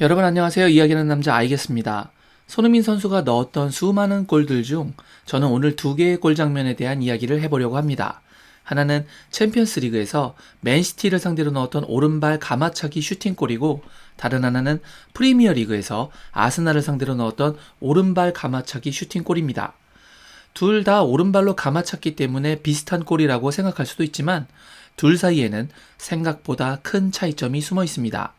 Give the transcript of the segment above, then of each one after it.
여러분 안녕하세요. 이야기하는 남자 아이겠습니다. 손흥민 선수가 넣었던 수많은 골들 중 저는 오늘 두 개의 골 장면에 대한 이야기를 해보려고 합니다. 하나는 챔피언스 리그에서 맨시티를 상대로 넣었던 오른발 가마차기 슈팅골이고, 다른 하나는 프리미어 리그에서 아스날을 상대로 넣었던 오른발 가마차기 슈팅골입니다. 둘 다 오른발로 가마찼기 때문에 비슷한 골이라고 생각할 수도 있지만, 둘 사이에는 생각보다 큰 차이점이 숨어 있습니다.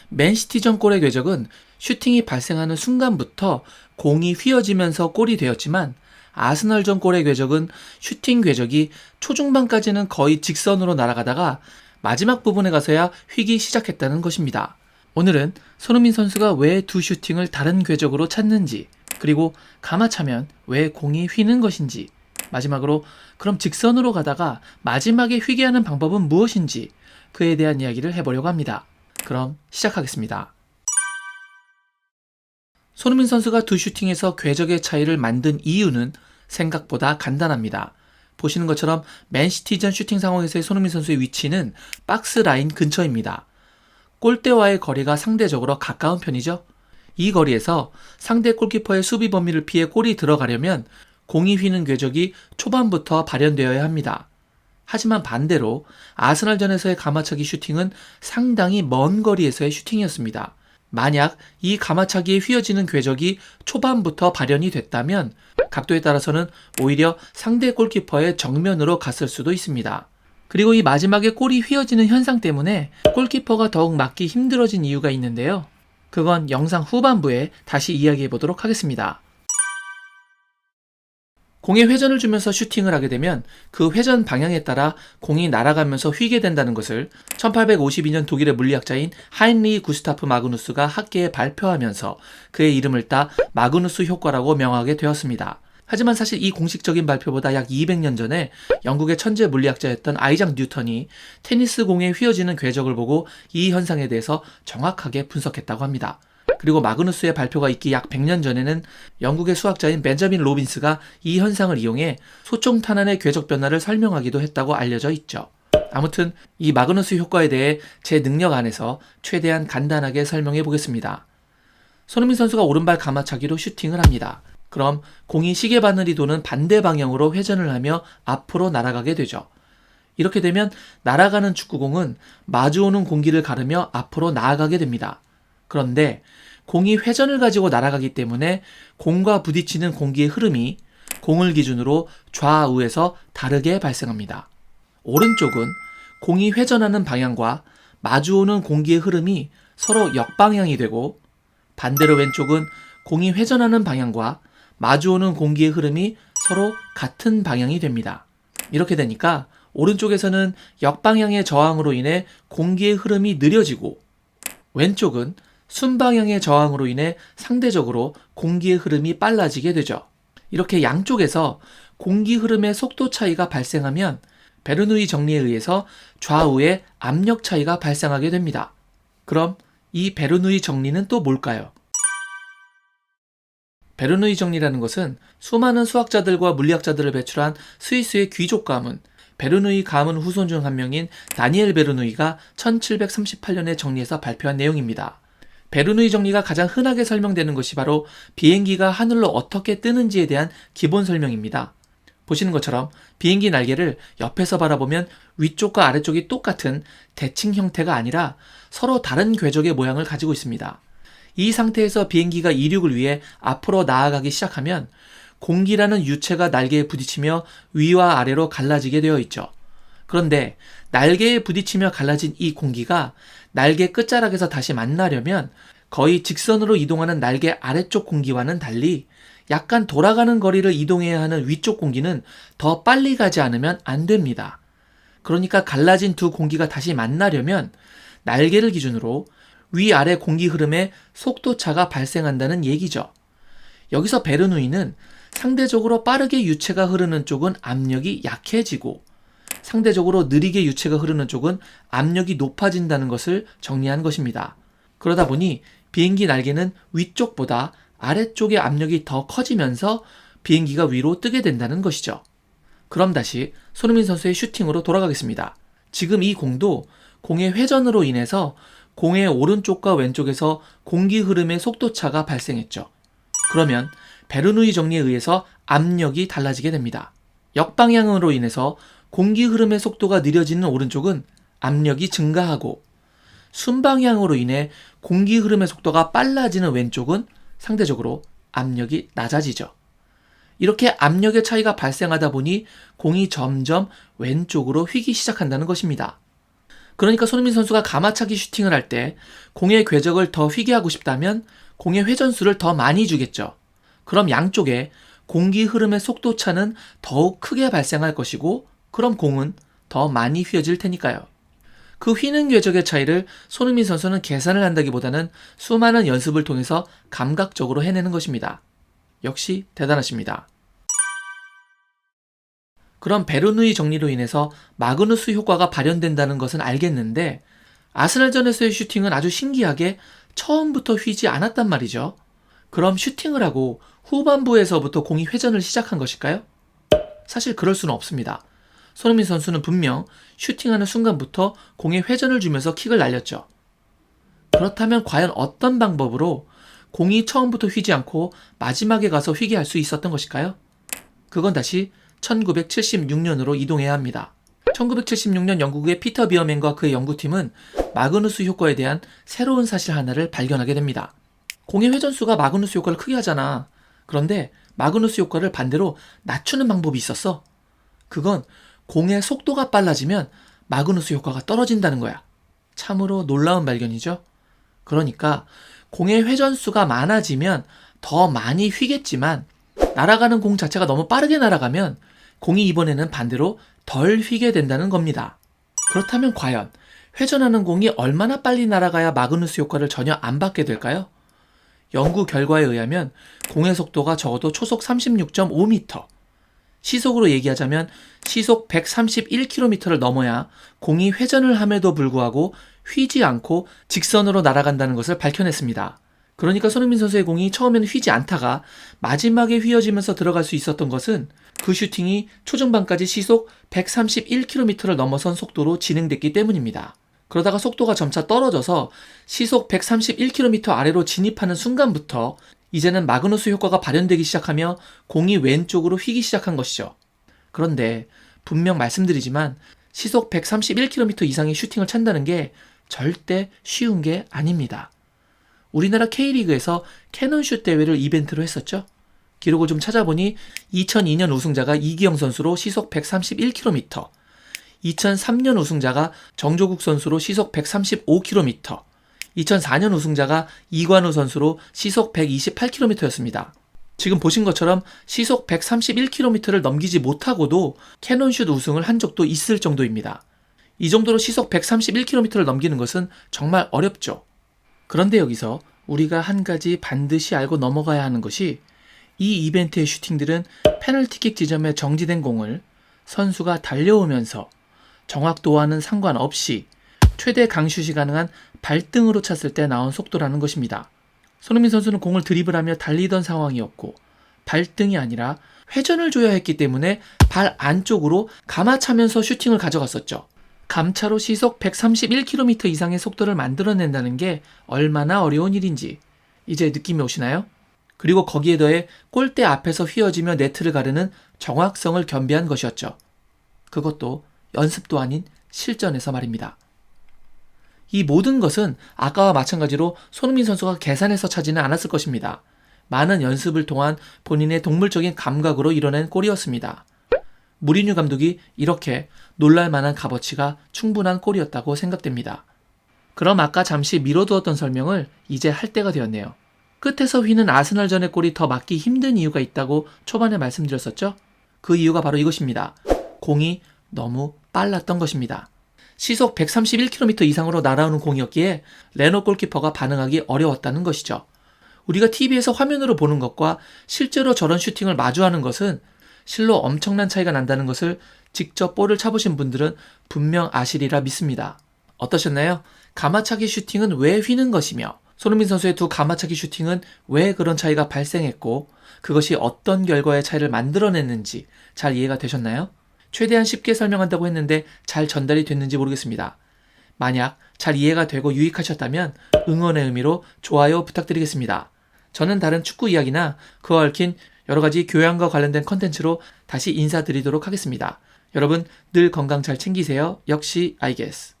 맨시티전 골의 궤적은 슈팅이 발생하는 순간부터 공이 휘어지면서 골이 되었지만, 아스널전 골의 궤적은 슈팅 궤적이 초중반까지는 거의 직선으로 날아가다가 마지막 부분에 가서야 휘기 시작했다는 것입니다. 오늘은 손흥민 선수가 왜 두 슈팅을 다른 궤적으로 찼는지, 그리고 가마차면 왜 공이 휘는 것인지, 마지막으로 그럼 직선으로 가다가 마지막에 휘게 하는 방법은 무엇인지, 그에 대한 이야기를 해보려고 합니다. 그럼 시작하겠습니다. 손흥민 선수가 두 슈팅에서 궤적의 차이를 만든 이유는 생각보다 간단합니다. 보시는 것처럼 맨시티전 슈팅 상황에서의 손흥민 선수의 위치는 박스 라인 근처입니다. 골대와의 거리가 상대적으로 가까운 편이죠. 이 거리에서 상대 골키퍼의 수비 범위를 피해 골이 들어가려면 공이 휘는 궤적이 초반부터 발현되어야 합니다. 하지만 반대로 아스날전에서의 가마차기 슈팅은 상당히 먼 거리에서의 슈팅이었습니다. 만약 이 가마차기에 휘어지는 궤적이 초반부터 발현이 됐다면 각도에 따라서는 오히려 상대 골키퍼의 정면으로 갔을 수도 있습니다. 그리고 이 마지막에 골이 휘어지는 현상 때문에 골키퍼가 더욱 막기 힘들어진 이유가 있는데요. 그건 영상 후반부에 다시 이야기해 보도록 하겠습니다. 공에 회전을 주면서 슈팅을 하게 되면 그 회전 방향에 따라 공이 날아가면서 휘게 된다는 것을 1852년 독일의 물리학자인 하인리 구스타프 마그누스가 학계에 발표하면서 그의 이름을 따 마그누스 효과라고 명하게 되었습니다. 하지만 사실 이 공식적인 발표보다 약 200년 전에 영국의 천재 물리학자였던 아이작 뉴턴이 테니스 공에 휘어지는 궤적을 보고 이 현상에 대해서 정확하게 분석했다고 합니다. 그리고 마그누스의 발표가 있기 약 100년 전에는 영국의 수학자인 벤자민 로빈스가 이 현상을 이용해 소총탄환의 궤적 변화를 설명하기도 했다고 알려져 있죠. 아무튼 이 마그누스 효과에 대해 제 능력 안에서 최대한 간단하게 설명해 보겠습니다. 손흥민 선수가 오른발 가마차기로 슈팅을 합니다. 그럼 공이 시계바늘이 도는 반대 방향으로 회전을 하며 앞으로 날아가게 되죠. 이렇게 되면 날아가는 축구공은 마주오는 공기를 가르며 앞으로 나아가게 됩니다. 그런데 공이 회전을 가지고 날아가기 때문에 공과 부딪히는 공기의 흐름이 공을 기준으로 좌우에서 다르게 발생합니다. 오른쪽은 공이 회전하는 방향과 마주오는 공기의 흐름이 서로 역방향이 되고, 반대로 왼쪽은 공이 회전하는 방향과 마주오는 공기의 흐름이 서로 같은 방향이 됩니다. 이렇게 되니까 오른쪽에서는 역방향의 저항으로 인해 공기의 흐름이 느려지고, 왼쪽은 순방향의 저항으로 인해 상대적으로 공기의 흐름이 빨라지게 되죠. 이렇게 양쪽에서 공기 흐름의 속도 차이가 발생하면 베르누이 정리에 의해서 좌우의 압력 차이가 발생하게 됩니다. 그럼 이 베르누이 정리는 또 뭘까요? 베르누이 정리라는 것은 수많은 수학자들과 물리학자들을 배출한 스위스의 귀족 가문, 베르누이 가문 후손 중 한 명인 다니엘 베르누이가 1738년에 정리해서 발표한 내용입니다. 베르누이 정리가 가장 흔하게 설명되는 것이 바로 비행기가 하늘로 어떻게 뜨는지에 대한 기본 설명입니다. 보시는 것처럼 비행기 날개를 옆에서 바라보면 위쪽과 아래쪽이 똑같은 대칭 형태가 아니라 서로 다른 궤적의 모양을 가지고 있습니다. 이 상태에서 비행기가 이륙을 위해 앞으로 나아가기 시작하면 공기라는 유체가 날개에 부딪히며 위와 아래로 갈라지게 되어 있죠. 그런데 날개에 부딪히며 갈라진 이 공기가 날개 끝자락에서 다시 만나려면 거의 직선으로 이동하는 날개 아래쪽 공기와는 달리 약간 돌아가는 거리를 이동해야 하는 위쪽 공기는 더 빨리 가지 않으면 안 됩니다. 그러니까 갈라진 두 공기가 다시 만나려면 날개를 기준으로 위아래 공기 흐름에 속도차가 발생한다는 얘기죠. 여기서 베르누이는 상대적으로 빠르게 유체가 흐르는 쪽은 압력이 약해지고, 상대적으로 느리게 유체가 흐르는 쪽은 압력이 높아진다는 것을 정리한 것입니다. 그러다 보니 비행기 날개는 위쪽보다 아래쪽의 압력이 더 커지면서 비행기가 위로 뜨게 된다는 것이죠. 그럼 다시 손흥민 선수의 슈팅으로 돌아가겠습니다. 지금 이 공도 공의 회전으로 인해서 공의 오른쪽과 왼쪽에서 공기 흐름의 속도 차가 발생했죠. 그러면 베르누이 정리에 의해서 압력이 달라지게 됩니다. 역방향으로 인해서 공기 흐름의 속도가 느려지는 오른쪽은 압력이 증가하고, 순방향으로 인해 공기 흐름의 속도가 빨라지는 왼쪽은 상대적으로 압력이 낮아지죠. 이렇게 압력의 차이가 발생하다 보니 공이 점점 왼쪽으로 휘기 시작한다는 것입니다. 그러니까 손흥민 선수가 가마차기 슈팅을 할 때 공의 궤적을 더 휘게 하고 싶다면 공의 회전수를 더 많이 주겠죠. 그럼 양쪽에 공기 흐름의 속도 차는 더욱 크게 발생할 것이고, 그럼 공은 더 많이 휘어질 테니까요. 그 휘는 궤적의 차이를 손흥민 선수는 계산을 한다기보다는 수많은 연습을 통해서 감각적으로 해내는 것입니다. 역시 대단하십니다. 그럼 베르누이 정리로 인해서 마그누스 효과가 발현된다는 것은 알겠는데, 아스날전에서의 슈팅은 아주 신기하게 처음부터 휘지 않았단 말이죠. 그럼 슈팅을 하고 후반부에서부터 공이 회전을 시작한 것일까요? 사실 그럴 수는 없습니다. 손흥민 선수는 분명 슈팅하는 순간부터 공에 회전을 주면서 킥을 날렸죠. 그렇다면 과연 어떤 방법으로 공이 처음부터 휘지 않고 마지막에 가서 휘게 할 수 있었던 것일까요? 그건 다시 1976년으로 이동해야 합니다. 1976년 영국의 피터 비어맨과 그의 연구팀은 마그누스 효과에 대한 새로운 사실 하나를 발견하게 됩니다. 공의 회전수가 마그누스 효과를 크게 하잖아. 그런데 마그누스 효과를 반대로 낮추는 방법이 있었어. 그건 공의 속도가 빨라지면 마그누스 효과가 떨어진다는 거야. 참으로 놀라운 발견이죠. 그러니까 공의 회전수가 많아지면 더 많이 휘겠지만, 날아가는 공 자체가 너무 빠르게 날아가면 공이 이번에는 반대로 덜 휘게 된다는 겁니다. 그렇다면 과연 회전하는 공이 얼마나 빨리 날아가야 마그누스 효과를 전혀 안 받게 될까요? 연구 결과에 의하면 공의 속도가 적어도 초속 36.5m, 시속으로 얘기하자면 시속 131km를 넘어야 공이 회전을 함에도 불구하고 휘지 않고 직선으로 날아간다는 것을 밝혀냈습니다. 그러니까 손흥민 선수의 공이 처음에는 휘지 않다가 마지막에 휘어지면서 들어갈 수 있었던 것은 그 슈팅이 초중반까지 시속 131km를 넘어선 속도로 진행됐기 때문입니다. 그러다가 속도가 점차 떨어져서 시속 131km 아래로 진입하는 순간부터 이제는 마그누스 효과가 발현되기 시작하며 공이 왼쪽으로 휘기 시작한 것이죠. 그런데 분명 말씀드리지만 시속 131km 이상의 슈팅을 찬다는 게 절대 쉬운 게 아닙니다. 우리나라 K리그에서 캐논슛 대회를 이벤트로 했었죠. 기록을 좀 찾아보니 2002년 우승자가 이기영 선수로 시속 131km, 2003년 우승자가 정조국 선수로 시속 135km, 2004년 우승자가 이관우 선수로 시속 128km였습니다. 지금 보신 것처럼 시속 131km를 넘기지 못하고도 캐논슛 우승을 한 적도 있을 정도입니다. 이 정도로 시속 131km를 넘기는 것은 정말 어렵죠. 그런데 여기서 우리가 한 가지 반드시 알고 넘어가야 하는 것이, 이 이벤트의 슈팅들은 페널티킥 지점에 정지된 공을 선수가 달려오면서 정확도와는 상관없이 최대 강슛이 가능한 발등으로 찼을 때 나온 속도라는 것입니다. 손흥민 선수는 공을 드리블하며 달리던 상황이었고 발등이 아니라 회전을 줘야 했기 때문에 발 안쪽으로 감아차면서 슈팅을 가져갔었죠. 감차로 시속 131km 이상의 속도를 만들어낸다는 게 얼마나 어려운 일인지 이제 느낌이 오시나요? 그리고 거기에 더해 골대 앞에서 휘어지며 네트를 가르는 정확성을 겸비한 것이었죠. 그것도 연습도 아닌 실전에서 말입니다. 이 모든 것은 아까와 마찬가지로 손흥민 선수가 계산해서 차지는 않았을 것입니다. 많은 연습을 통한 본인의 동물적인 감각으로 이뤄낸 골이었습니다. 무리뉴 감독이 이렇게 놀랄만한 값어치가 충분한 골이었다고 생각됩니다. 그럼 아까 잠시 미뤄두었던 설명을 이제 할 때가 되었네요. 끝에서 휘는 아스날전의 골이 더 막기 힘든 이유가 있다고 초반에 말씀드렸었죠? 그 이유가 바로 이것입니다. 공이 너무 빨랐던 것입니다. 시속 131km 이상으로 날아오는 공이었기에 레노 골키퍼가 반응하기 어려웠다는 것이죠. 우리가 TV에서 화면으로 보는 것과 실제로 저런 슈팅을 마주하는 것은 실로 엄청난 차이가 난다는 것을 직접 볼을 차보신 분들은 분명 아시리라 믿습니다. 어떠셨나요? 가마차기 슈팅은 왜 휘는 것이며 손흥민 선수의 두 가마차기 슈팅은 왜 그런 차이가 발생했고 그것이 어떤 결과의 차이를 만들어냈는지 잘 이해가 되셨나요? 최대한 쉽게 설명한다고 했는데 잘 전달이 됐는지 모르겠습니다. 만약 잘 이해가 되고 유익하셨다면 응원의 의미로 좋아요 부탁드리겠습니다. 저는 다른 축구 이야기나 그와 얽힌 여러 가지 교양과 관련된 컨텐츠로 다시 인사드리도록 하겠습니다. 여러분 늘 건강 잘 챙기세요. 역시 I guess.